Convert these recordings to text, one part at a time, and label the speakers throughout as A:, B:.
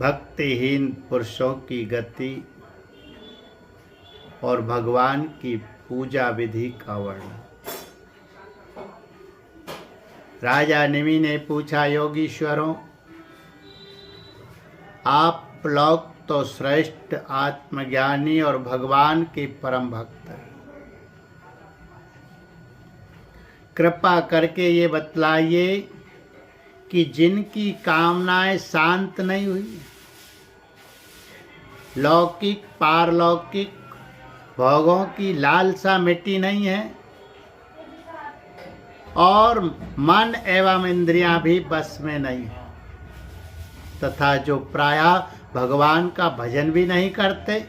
A: भक्तिहीन पुरुषों की गति और भगवान की पूजा विधि का वर्णन। राजा निमि ने पूछा, योगीश्वरों, आप लोग तो श्रेष्ठ आत्मज्ञानी और भगवान के परम भक्त हैं। कृपा करके ये बतलाइए कि जिनकी कामनाएं शांत नहीं हुई, लौकिक पारलौकिक भोगों की लालसा मिटी नहीं है और मन एवं इंद्रियां भी बस में नहीं है, तथा जो प्रायः भगवान का भजन भी नहीं करते,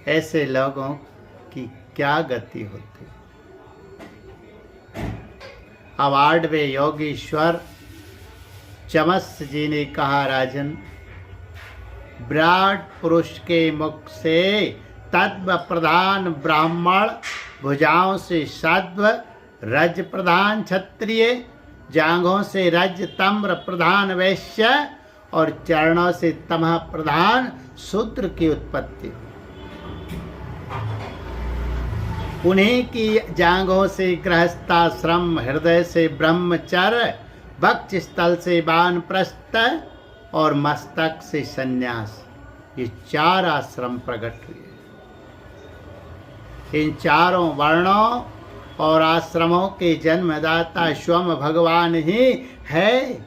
A: ऐसे लोगों की क्या गति होती। अब 8वें योगीश्वर चमस जी ने कहा, राजन, विराट पुरुष के मुख से तत्व प्रधान ब्राह्मण, भुजाओं से सत्व रज प्रधान क्षत्रिय, जांघों से रज तम्र प्रधान वैश्य और चरणों से तमह प्रधान शूद्र की उत्पत्ति। उन्हीं की जांघों से गृहस्थाश्रम, हृदय से ब्रह्मचर्य, वक्ष स्थल से वानप्रस्थ और मस्तक से संन्यास, ये 4 आश्रम प्रकट हुए। इन चारों वर्णों और आश्रमों के जन्मदाता स्वयं भगवान ही है।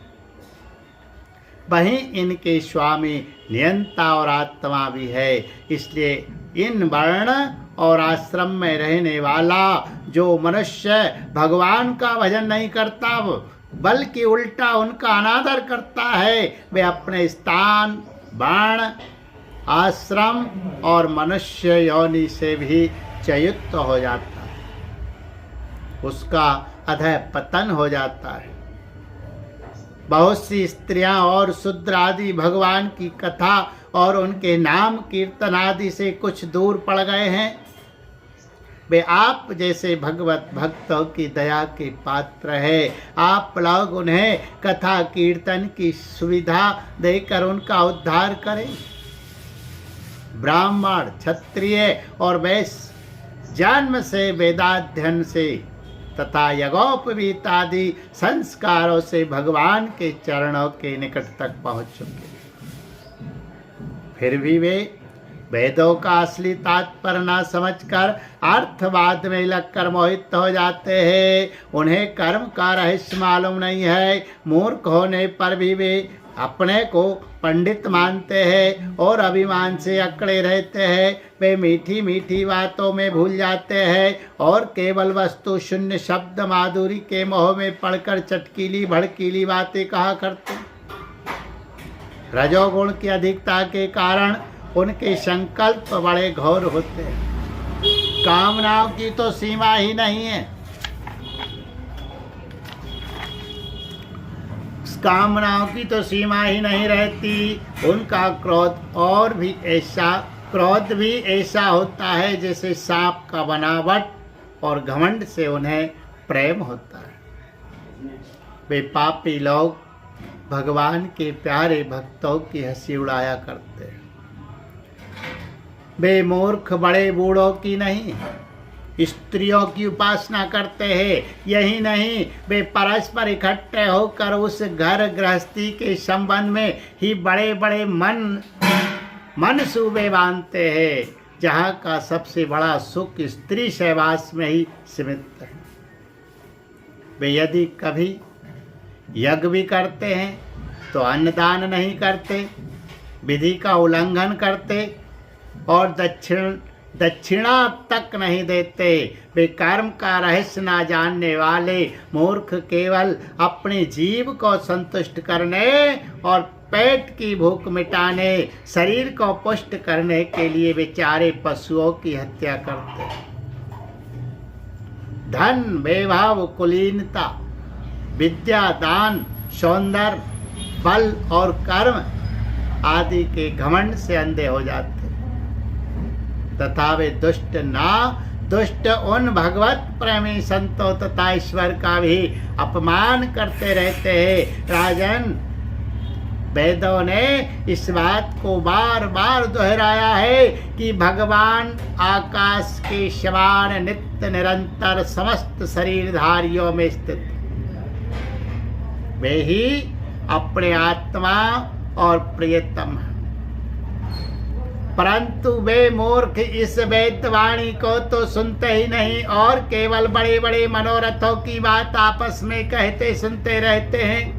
A: वहीं इनके स्वामी नियंता और आत्मा भी है। इसलिए इन वर्ण और आश्रम में रहने वाला जो मनुष्य भगवान का भजन नहीं करता, बल्कि उल्टा उनका अनादर करता है, वे अपने स्थान, वर्ण, आश्रम और मनुष्य योनि से भी च्युत हो जाता है, उसका अधः पतन हो जाता है। बहुत सी स्त्रियां और शूद्र आदि भगवान की कथा और उनके नाम कीर्तन आदि से कुछ दूर पड़ गए हैं। वे आप जैसे भगवत भक्तों की दया के पात्र है। आप लोग उन्हें कथा कीर्तन की सुविधा देकर उनका उद्धार करें। ब्राह्मण, क्षत्रिय और वैश्य जन्म से वेदाध्ययन से तथा यज्ञोपवीत आदि संस्कारों से भगवान के चरणों के निकट तक पहुंच चुके, फिर भी वे वेदों का असली तात्पर्य न समझकर अर्थवाद में लगकर मोहित हो जाते हैं। उन्हें कर्म का रहस्य मालूम नहीं है। मूर्ख होने पर भी वे अपने को पंडित मानते हैं और अभिमान से अकड़े रहते हैं। वे मीठी मीठी बातों में भूल जाते हैं और केवल वस्तु शून्य शब्द माधुरी के मोह में पड़कर चटकीली भड़कीली बातें कहा करते। रजोगुण की अधिकता के कारण उनके संकल्प बड़े घोर होते हैं। कामनाओं की तो सीमा ही नहीं है। कामनाओं की तो सीमा ही नहीं रहती। उनका क्रोध भी ऐसा होता है जैसे सांप का बनावट, और घमंड से उन्हें प्रेम होता है। वे पापी लोग भगवान के प्यारे भक्तों की हंसी उड़ाया करते हैं। वे मूर्ख बड़े बूढ़ों की नहीं, स्त्रियों की उपासना करते हैं। यही नहीं, वे परस्पर इकट्ठे होकर उस घर गृहस्थी के संबंध में ही बड़े बड़े मनसूबे बांधते हैं, जहाँ का सबसे बड़ा सुख स्त्री सहवास में ही सीमित है। वे यदि कभी यज्ञ भी करते हैं तो अन्नदान नहीं करते, विधि का उल्लंघन करते और दक्षिणा तक नहीं देते। वे कर्म का रहस्य ना जानने वाले मूर्ख केवल अपने जीव को संतुष्ट करने और पेट की भूख मिटाने, शरीर को पुष्ट करने के लिए बेचारे पशुओं की हत्या करते। धन, वैभव, कुलीनता, विद्या, दान, सौंदर्य, बल और कर्म आदि के घमंड से अंधे हो जाते तथा वे दुष्ट उन भगवत प्रेमी संतों तथा ईश्वर का भी अपमान करते रहते हैं। राजन, वेदों ने इस बात को बार बार दोहराया है कि भगवान आकाश के समान नित्य निरंतर समस्त शरीरधारियों में स्थित, वे ही अपने आत्मा और प्रियतम हैं। परंतु वे मूर्ख इस वेदवाणी को तो सुनते ही नहीं और केवल बड़े बड़े मनोरथों की बात आपस में कहते सुनते रहते हैं।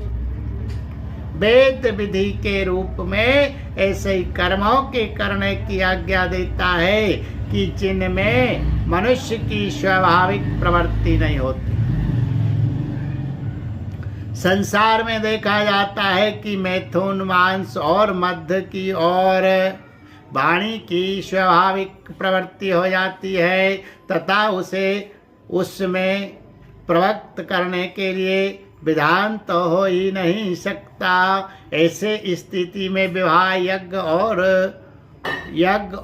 A: वेद विधि के रूप में ऐसे ही कर्मों के करने की आज्ञा देता है कि जिनमें मनुष्य की स्वाभाविक प्रवृत्ति नहीं होती। संसार में देखा जाता है कि मैथुन, मांस और मध्य की और वाणी की स्वाभाविक प्रवृत्ति हो जाती है तथा उसे उसमें प्रवक्त करने के लिए विधान तो हो ही नहीं सकता। ऐसे स्थिति में विवाह यज्ञ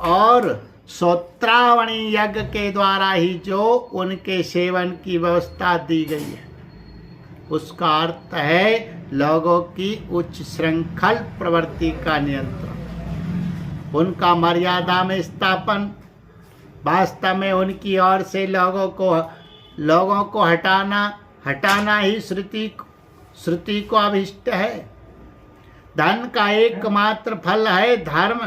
A: और श्रोत्रावणी यज्ञ के द्वारा ही जो उनके सेवन की व्यवस्था दी गई है, उसका अर्थ है लोगों की उच्च श्रृंखल प्रवृत्ति का नियंत्रण, उनका मर्यादा में स्थापन। वास्तव में उनकी ओर से लोगों को हटाना ही श्रुति को अभिष्ट है। धन का एकमात्र फल है धर्म,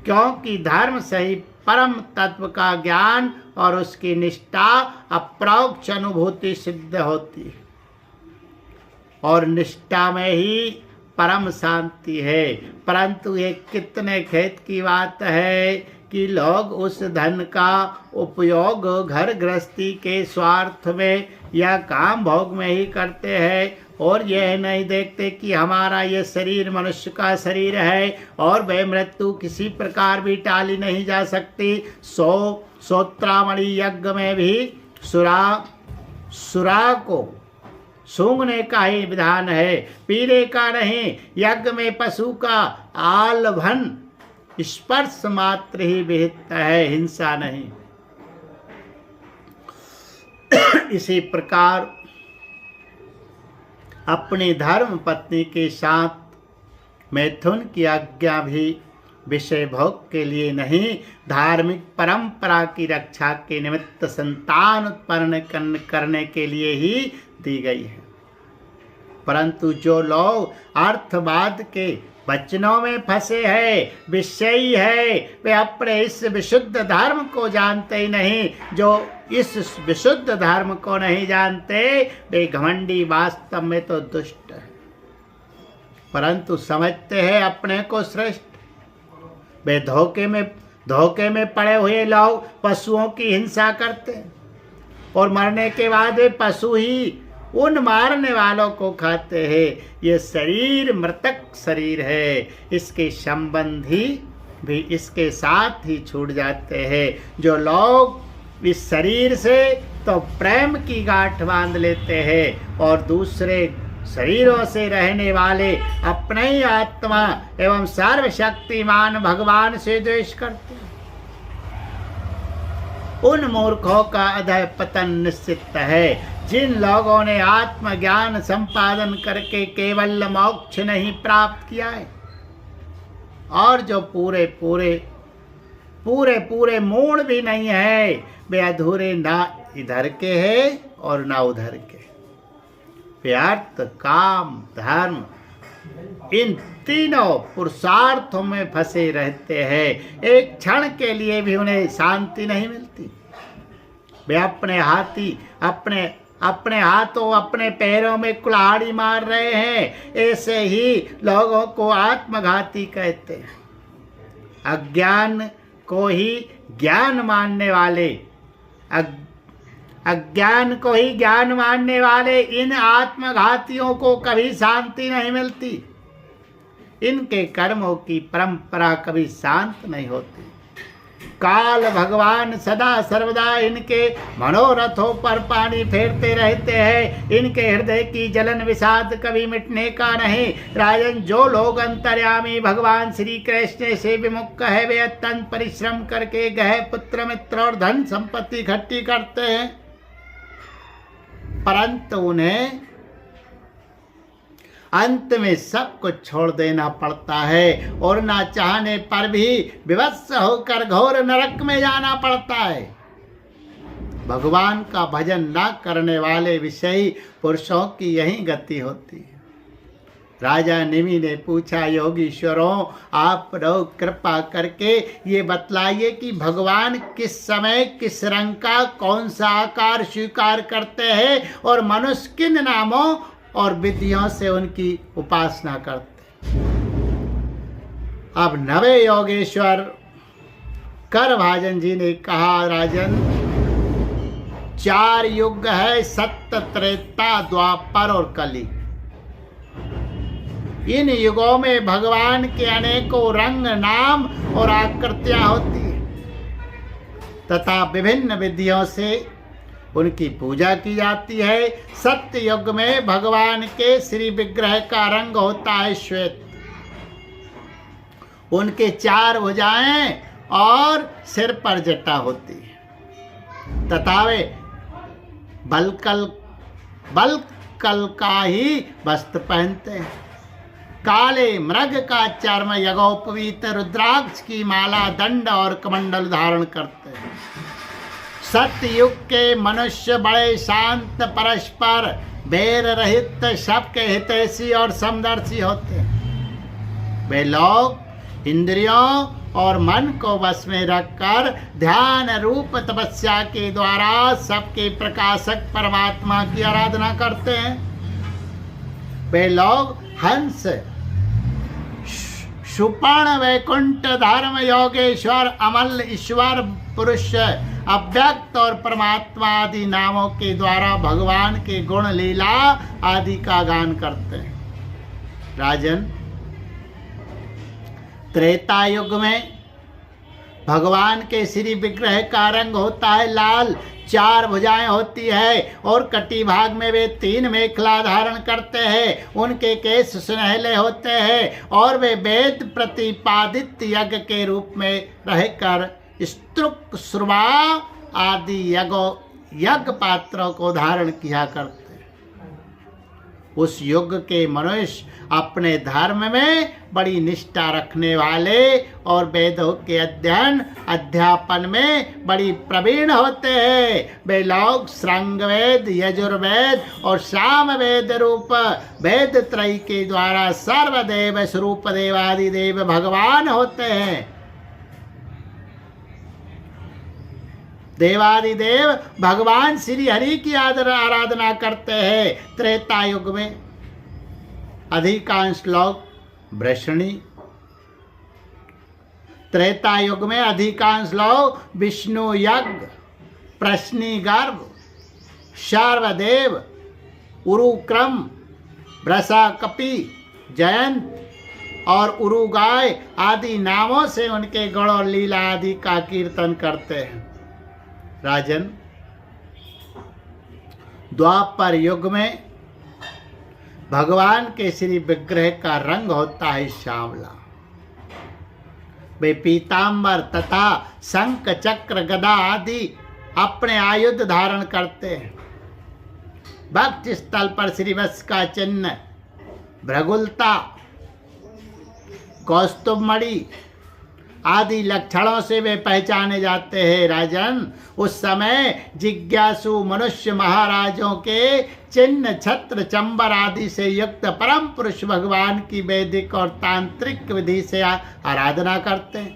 A: क्योंकि धर्म से ही परम तत्व का ज्ञान और उसकी निष्ठा अप्रोक्ष अनुभूति सिद्ध होती है और निष्ठा में ही परम शांति है। परंतु ये कितने खेद की बात है कि लोग उस धन का उपयोग घर गृहस्थी के स्वार्थ में या काम भोग में ही करते हैं और यह नहीं देखते कि हमारा यह शरीर मनुष्य का शरीर है और वह मृत्यु किसी प्रकार भी टाली नहीं जा सकती। श्रोत्रावणी यज्ञ में भी सुरा को सूंघने का ही विधान है, पीने का नहीं। यज्ञ में पशु का आलभन स्पर्श मात्र ही विहित है, हिंसा नहीं। इसी प्रकार अपनी धर्म पत्नी के साथ मैथुन की आज्ञा भी विषय भोग के लिए नहीं, धार्मिक परंपरा की रक्षा के निमित्त संतान उत्पन्न करने के लिए ही दी गई है। परंतु जो लोग अर्थवाद के वचनों में फंसे हैं, विषयी है, वे अपने इस विशुद्ध धर्म को जानते ही नहीं। जो इस विशुद्ध धर्म को नहीं जानते वे घमंडी वास्तव में तो दुष्ट है, परंतु समझते हैं अपने को श्रेष्ठ। वे धोखे में पड़े हुए लोग पशुओं की हिंसा करते हैं और मरने के बाद वे पशु ही उन मारने वालों को खाते हैं। ये शरीर मृतक शरीर है, इसके संबंधी भी इसके साथ ही छूट जाते हैं। जो लोग इस शरीर से तो प्रेम की गांठ बांध लेते हैं और दूसरे शरीरों से रहने वाले अपने ही आत्मा एवं सर्वशक्तिमान भगवान से द्वेष करते हैं, उन मूर्खों का अधः पतन निश्चित है। जिन लोगों ने आत्मज्ञान संपादन करके केवल मोक्ष नहीं प्राप्त किया है और जो पूरे मूड भी नहीं है, वे अधूरे ना इधर के हैं और ना उधर के। वे अर्थ, काम, धर्म इन तीनों पुरुषार्थों में फंसे रहते हैं। एक क्षण के लिए भी उन्हें शांति नहीं मिलती। वे अपने हाथों अपने पैरों में कुल्हाड़ी मार रहे हैं। ऐसे ही लोगों को आत्मघाती कहते हैं। अज्ञान को ही ज्ञान मानने वाले इन आत्मघातियों को कभी शांति नहीं मिलती। इनके कर्मों की परंपरा कभी शांत नहीं होती। काल भगवान सदा सर्वदा इनके मनोरथों पर पानी फेरते रहते हैं। इनके हृदय की जलन विषाद कभी मिटने का नहीं। राजन, जो लोग अंतर्यामी भगवान श्री कृष्ण से विमुख है, वे अत्यंत परिश्रम करके गह पुत्र मित्र और धन संपत्ति इकट्ठी करते हैं, परंतु उन्हें अंत में सब कुछ छोड़ देना पड़ता है और ना चाहने पर भी विवश होकर घोर नरक में जाना पड़ता है। भगवान का भजन न करने वाले विषयी पुरुषों की यही गति होती है। राजा निमि ने पूछा, योगीश्वरों आप लोग कृपा करके ये बतलाइए कि भगवान किस समय किस रंग का कौन सा आकार स्वीकार करते हैं और मनुष्य किन नामों और विधियों से उनकी उपासना करते। अब नवे योगेश्वर करभाजन जी ने कहा, राजन 4 युग है, सत्य, त्रेता, द्वापर और कली। इन युगों में भगवान के अनेकों रंग, नाम और आकृतियां होती है तथा विभिन्न विधियों से उनकी पूजा की जाती है। सत्य युग में भगवान के श्री विग्रह का रंग होता है श्वेत। उनके 4 भुजाएं और सिर पर जटा होती है तथा वे बलकल का ही वस्त्र पहनते हैं। काले मृग का चर्म, यज्ञोपवीत रुद्राक्ष की माला, दंड और कमंडल धारण करते हैं। सतयुग के मनुष्य बड़े शांत, परस्पर बैर रहित, सबके हितैषी और समदर्शी होते हैं। वे लोग इंद्रियों और मन को वश में रखकर ध्यान रूप तपस्या के द्वारा सबके प्रकाशक परमात्मा की आराधना करते हैं। वे लोग हंस, सुपर्ण, वैकुंठ, धर्म, योगेश्वर, अमल, ईश्वर, पुरुष, अव्यक्त और परमात्मा आदि नामों के द्वारा भगवान के गुण, लीला आदि का गान करते हैं। राजन, त्रेता युग में भगवान के श्री विग्रह का रंग होता है लाल, 4 भुजाएं होती है और कटी भाग में वे 3 मेखला धारण करते हैं। उनके केश सुनहले होते हैं और वे वेद प्रतिपादित यज्ञ के रूप में रहकर स्तुक, श्रुवा आदि यज्ञ पात्रों को धारण किया करते हैं। उस युग के मनुष्य अपने धर्म में बड़ी निष्ठा रखने वाले और वेदों के अध्यापन में बड़ी प्रवीण होते हैं। वे लोग श्रृंग वेद, यजुर्वेद और साम वेद रूप वेद त्रयी के द्वारा सर्वदेव स्वरूप देवादिदेव भगवान होते हैं। देवादिदेव भगवान श्री हरि की आराधना करते हैं। त्रेता युग में अधिकांश लोग वृषणी, त्रेता युग में अधिकांश लोग विष्णु यज्ञ, प्रश्नी गर्भ, सर्वदेव, उरुक्रम, वृषा कपि, जयंत और उरुगाय आदि नामों से उनके गुण और लीला आदि का कीर्तन करते हैं। राजन, द्वापर युग में भगवान के श्री विग्रह का रंग होता है श्यामला। वे पीतांबर तथा शंख, चक्र, गदा आदि अपने आयुध धारण करते हैं। भक्त स्थल पर श्रीवत्स का चिन्ह, भ्रगुलता, कौस्तुभमणि आदि लक्षणों से वे पहचाने जाते हैं। राजन, उस समय जिज्ञासु मनुष्य महाराजों के चिन्ह, छत्र, चंबर आदि से युक्त परम पुरुष भगवान की वैदिक और तांत्रिक विधि से आराधना करते हैं।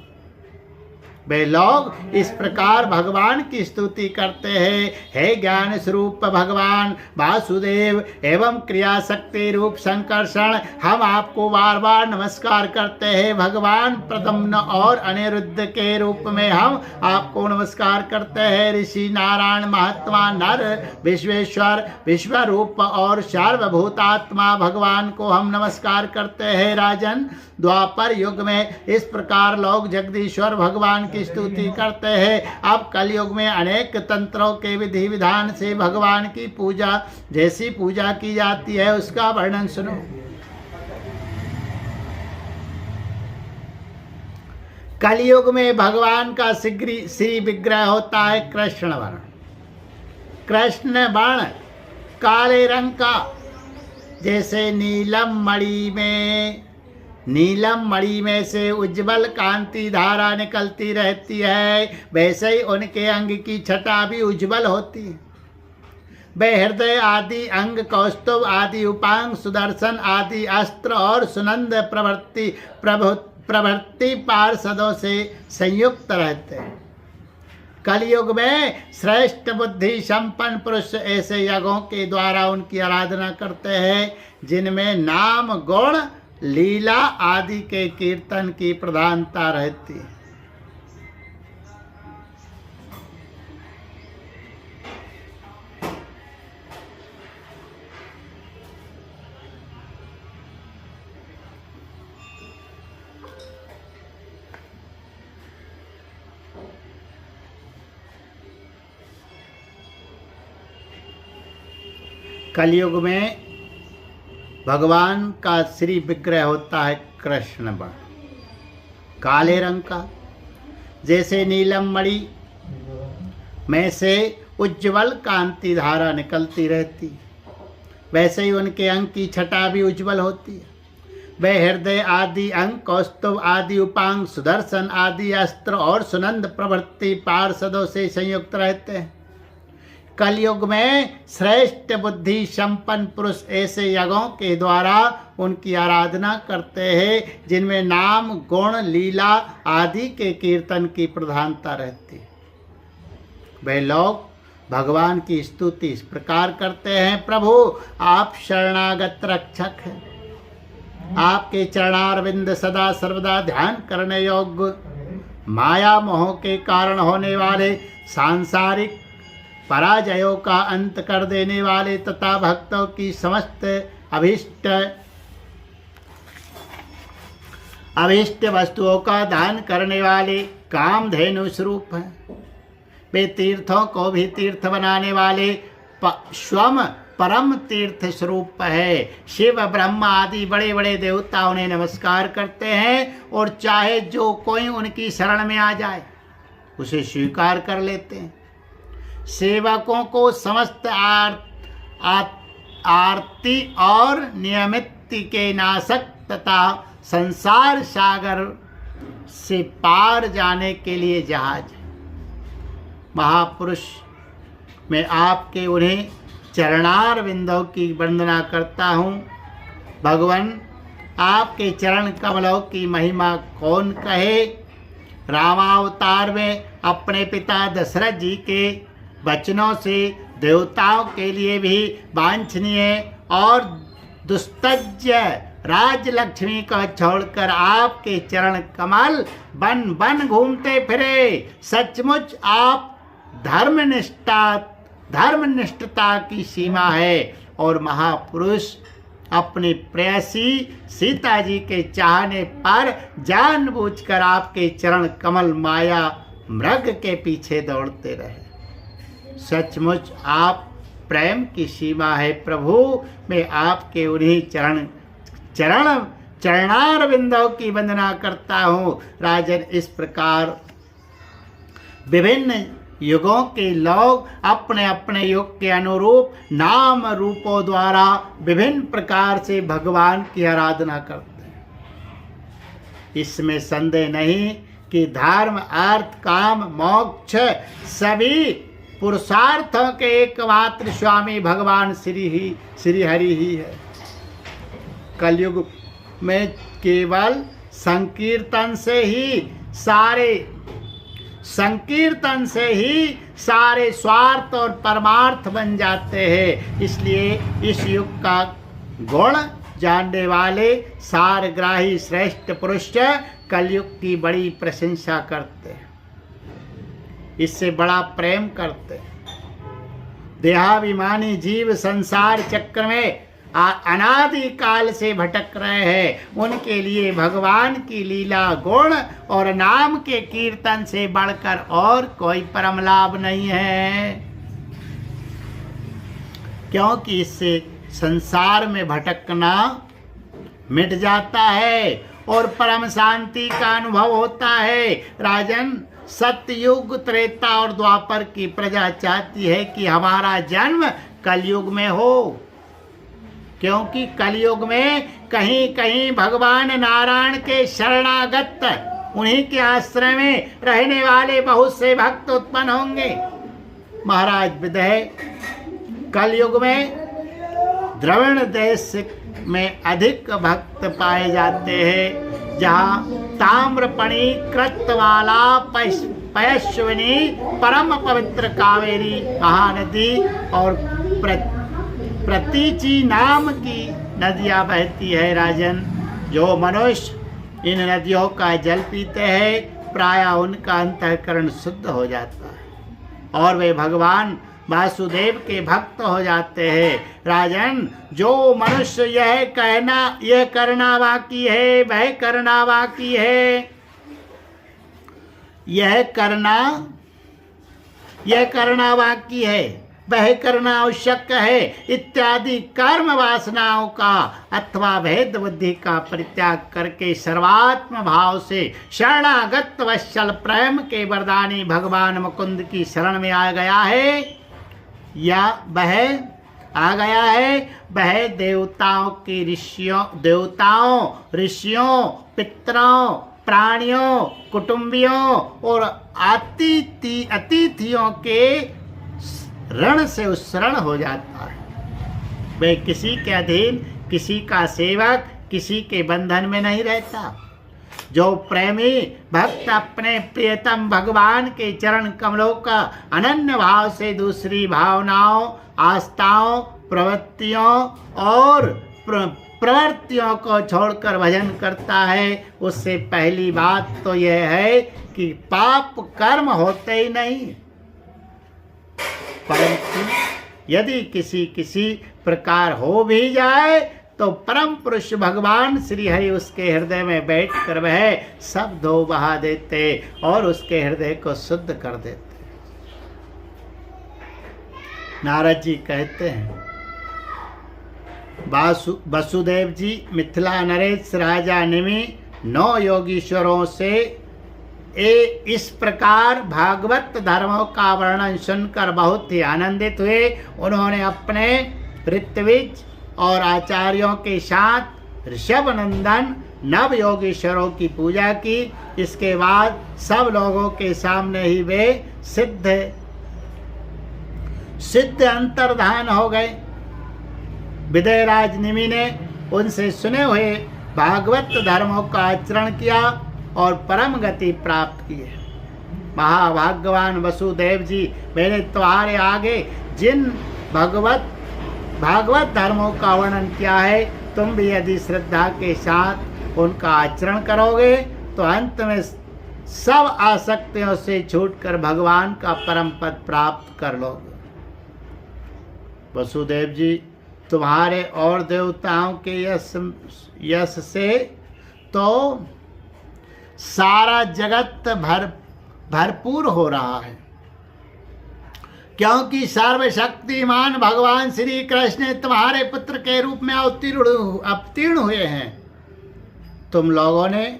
A: वे लोग इस प्रकार भगवान की स्तुति करते हैं, हे ज्ञान स्वरूप भगवान वासुदेव एवं क्रिया शक्ति रूप संकर्षण, हम आपको बार बार नमस्कार करते हैं। भगवान प्रद्युम्न और अनिरुद्ध के रूप में हम आपको नमस्कार करते हैं। ऋषि नारायण, महात्मा, नर, विश्वेश्वर, विश्वरूप और सार्वभूतात्मा भगवान को हम नमस्कार करते हैं। राजन, द्वापर युग में इस प्रकार लोग जगदीश्वर भगवान की स्तुति करते हैं। अब कलयुग में अनेक तंत्रों के विधि विधान से भगवान की पूजा जैसी पूजा की जाती है उसका वर्णन सुनो। कलयुग में भगवान का श्री विग्रह होता है कृष्ण वर्ण। कृष्ण वर्ण काले रंग का जैसे नीलम मणि में से उज्जवल कांति धारा निकलती रहती है, वैसे ही उनके अंग की छटा भी उज्जवल होती है। वे हृदय आदि अंग, कौस्तुभ आदि उपांग, सुदर्शन आदि अस्त्र और सुनंद प्रभृति पार्षदों से संयुक्त रहते हैं। कलयुग में श्रेष्ठ बुद्धि संपन्न पुरुष ऐसे यज्ञों के द्वारा उनकी आराधना करते हैं जिनमें नाम, गुण, लीला आदि के कीर्तन की प्रधानता रहती है। कलयुग में भगवान का श्री विग्रह होता है कृष्ण वर्ण, काले रंग का। जैसे नीलम मणि में से उज्ज्वल कांति धारा निकलती रहती, वैसे ही उनके अंग की छटा भी उज्ज्वल होती है। वे हृदय आदि अंग, कौस्तुभ आदि उपांग, सुदर्शन आदि अस्त्र और सुनंद प्रवृत्ति पार्षदों से संयुक्त रहते हैं। कलयुग में श्रेष्ठ बुद्धि संपन्न पुरुष ऐसे यज्ञों के द्वारा उनकी आराधना करते हैं जिनमें नाम, गुण, लीला आदि के कीर्तन की प्रधानता रहती है। वे लोग भगवान की स्तुति इस प्रकार करते हैं, प्रभु आप शरणागत रक्षक हैं, आपके चरणारविंद सदा सर्वदा ध्यान करने योग्य, माया मोह के कारण होने वाले सांसारिक पराजयों का अंत कर देने वाले तथा भक्तों की समस्त अभीष्ट वस्तुओं का दान करने वाले कामधेनु स्वरूप हैं। वे तीर्थों को भी तीर्थ बनाने वाले स्वम परम तीर्थ स्वरूप है। शिव, ब्रह्मा आदि बड़े बड़े देवता उन्हें नमस्कार करते हैं और चाहे जो कोई उनकी शरण में आ जाए उसे स्वीकार कर लेते हैं। सेवकों को समस्त आरती और नियमित के नाशक तथा संसार सागर से पार जाने के लिए जहाज। महापुरुष मैं आपके उन्हें चरणार बिंदों की वंदना करता हूँ। भगवान आपके चरण कमलों की महिमा कौन कहे। रामावतार में अपने पिता दशरथ जी के वचनों से देवताओं के लिए भी वांछनीय और दुस्तज्य राजलक्ष्मी को छोड़कर आपके चरण कमल बन बन घूमते फिरे। सचमुच आप धर्मनिष्ठता की सीमा है और महापुरुष अपनी प्रेयसी सीता जी के चाहने पर जानबूझकर आपके चरण कमल माया मृग के पीछे दौड़ते रहे। सचमुच आप प्रेम की सीमा है प्रभु। मैं आपके उन्हीं चरणार बिंदों की वंदना करता हूँ। राजन, इस प्रकार विभिन्न युगों के लोग अपने अपने युग के अनुरूप नाम रूपों द्वारा विभिन्न प्रकार से भगवान की आराधना करते हैं। इसमें संदेह नहीं कि धर्म, अर्थ, काम, मोक्ष सभी पुरुषार्थों के एकमात्र स्वामी भगवान श्री हरि ही है। कलयुग में केवल संकीर्तन से ही सारे स्वार्थ और परमार्थ बन जाते हैं। इसलिए इस युग का गुण जानने वाले सारग्राही श्रेष्ठ पुरुष कलयुग की बड़ी प्रशंसा करते हैं, इससे बड़ा प्रेम करते हैं। देहाभिमानी जीव संसार चक्र में अनादि काल से भटक रहे हैं। उनके लिए भगवान की लीला, गुण और नाम के कीर्तन से बढ़कर और कोई परम लाभ नहीं है, क्योंकि इससे संसार में भटकना मिट जाता है और परम शांति का अनुभव होता है। राजन, सतयुग, त्रेता और द्वापर की प्रजा चाहती है कि हमारा जन्म कलयुग में हो। क्योंकि कलयुग में कहीं कहीं भगवान नारायण के शरणागत उन्हीं के आश्रय में रहने वाले बहुत से भक्त उत्पन्न होंगे। महाराज विदय कलयुग में द्रविड़ देश में अधिक भक्त पाए जाते हैं, जहाँ ताम्रपणि कृतवाला पयस्विनी परम पवित्र कावेरी महानदी और प्रतीची नाम की नदियाँ बहती है। राजन, जो मनुष्य इन नदियों का जल पीते हैं प्रायः उनका अंतःकरण शुद्ध हो जाता है और वे भगवान वासुदेव के भक्त हो जाते हैं। राजन, जो मनुष्य यह करना बाकी है, वह करना बाकी है, यह करना बाकी है, वह करना आवश्यक है इत्यादि कर्म वासनाओं का अथवा भेद बुद्धि का परित्याग करके सर्वात्म भाव से शरणागत वत्सल प्रेम के वरदानी भगवान मुकुंद की शरण में आ गया है या वह आ गया है, वह देवताओं ऋषियों पितरों प्राणियों कुटुंबियों और अतिथियों के ऋण से उत्सरण हो जाता है। वे किसी के अधीन, किसी का सेवक, किसी के बंधन में नहीं रहता। जो प्रेमी भक्त अपने प्रियतम भगवान के चरण कमलों का अनन्य भाव से दूसरी भावनाओं, आस्थाओं, प्रवृत्तियों और प्रवृत्तियों को छोड़कर भजन करता है, उससे पहली बात तो यह है कि पाप कर्म होते ही नहीं, परंतु यदि किसी प्रकार हो भी जाए तो परम पुरुष भगवान श्री हरि उसके हृदय में बैठकर वह सब धो बहा देते और उसके हृदय को शुद्ध कर देते। नारद जी कहते हैं, वसुदेव जी मिथिला नरेश राजा निमि 9 योगीश्वरों से इस प्रकार भागवत धर्मों का वर्णन सुनकर बहुत ही आनंदित हुए। उन्होंने अपने ऋत्विज और आचार्यों के साथ ऋषभ नंदन नव योगीश्वरों की पूजा की। इसके बाद सब लोगों के सामने ही वे सिद्ध अंतर्धान हो गए। विदयराज निमि ने उनसे सुने हुए भागवत धर्मों का आचरण किया और परम गति प्राप्त की है। महाभाग्यवान वसुदेव जी, मैंने तुम्हारे आगे जिन भागवत धर्मों का वर्णन किया है, तुम भी यदि श्रद्धा के साथ उनका आचरण करोगे तो अंत में सब आसक्तियों से छूटकर भगवान का परम पद प्राप्त कर लोगे। वसुदेव जी, तुम्हारे और देवताओं के यश से तो सारा जगत भरपूर हो रहा है, क्योंकि सर्वशक्तिमान भगवान श्री कृष्ण तुम्हारे पुत्र के रूप में अवतीर्ण हुए हैं। तुम लोगों ने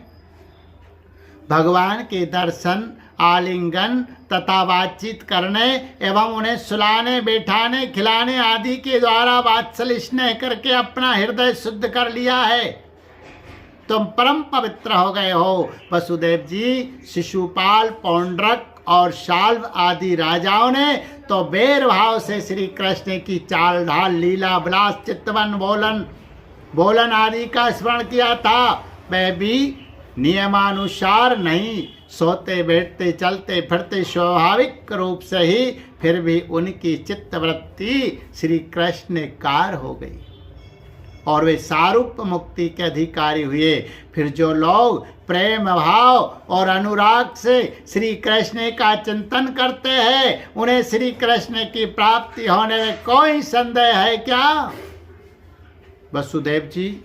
A: भगवान के दर्शन, आलिंगन तथा बातचीत करने एवं उन्हें सुलाने, बैठाने, खिलाने आदि के द्वारा वात्सल्य स्नेह करके अपना हृदय शुद्ध कर लिया है। तुम परम पवित्र हो गए हो। वसुदेव जी, शिशुपाल, पौंड्रक और शाल्व आदि राजाओं ने तो बेर भाव से श्री कृष्ण की चाल ढाल, लीला विलास, चितवन, बोलन आदि का स्मरण किया था। वह भी नियमानुसार नहीं, सोते बैठते चलते फिरते स्वाभाविक रूप से ही, फिर भी उनकी चित्तवृत्ति श्री कृष्ण कार हो गई और वे सारूप मुक्ति के अधिकारी हुए। फिर जो लोग प्रेम भाव और अनुराग से श्री कृष्ण का चिंतन करते हैं, उन्हें श्री कृष्ण की प्राप्ति होने में कोई संदेह है क्या? वसुदेव जी,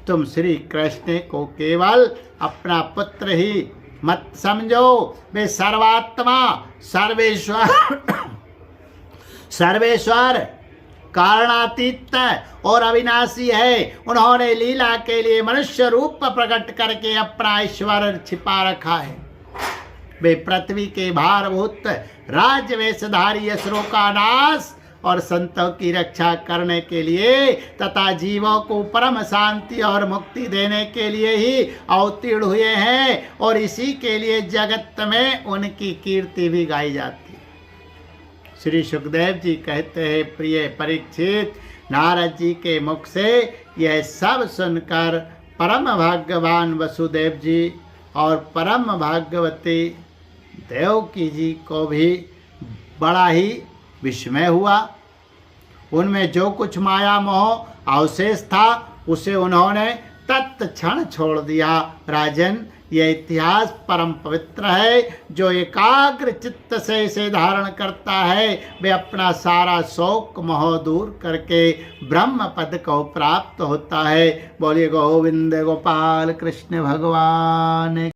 A: तुम श्री कृष्ण को केवल अपना पुत्र ही मत समझो। वे सर्वात्मा, सर्वेश्वर, कारणातीत और अविनाशी है। उन्होंने लीला के लिए मनुष्य रूप प्रकट करके अपना ईश्वर छिपा रखा है। वे पृथ्वी के भारभूत राज्य वेशधारी असुरों का नाश और संतों की रक्षा करने के लिए तथा जीवों को परम शांति और मुक्ति देने के लिए ही अवतीर्ण हुए हैं और इसी के लिए जगत में उनकी कीर्ति भी गाई जाती है। श्री सुखदेव जी कहते हैं, प्रिय परीक्षित, नारद जी के मुख से यह सब सुनकर परम भाग्यवान वसुदेव जी और परम भाग्यवती देवकी जी को भी बड़ा ही विस्मय हुआ। उनमें जो कुछ माया मोह अवशेष था उसे उन्होंने तत्क्षण छोड़ दिया। राजन, यह इतिहास परम पवित्र है। जो एकाग्र चित्त से इसे धारण करता है वे अपना सारा शोक मोह दूर करके ब्रह्म पद को प्राप्त होता है। बोलिए गोविंद गोपाल कृष्ण भगवान।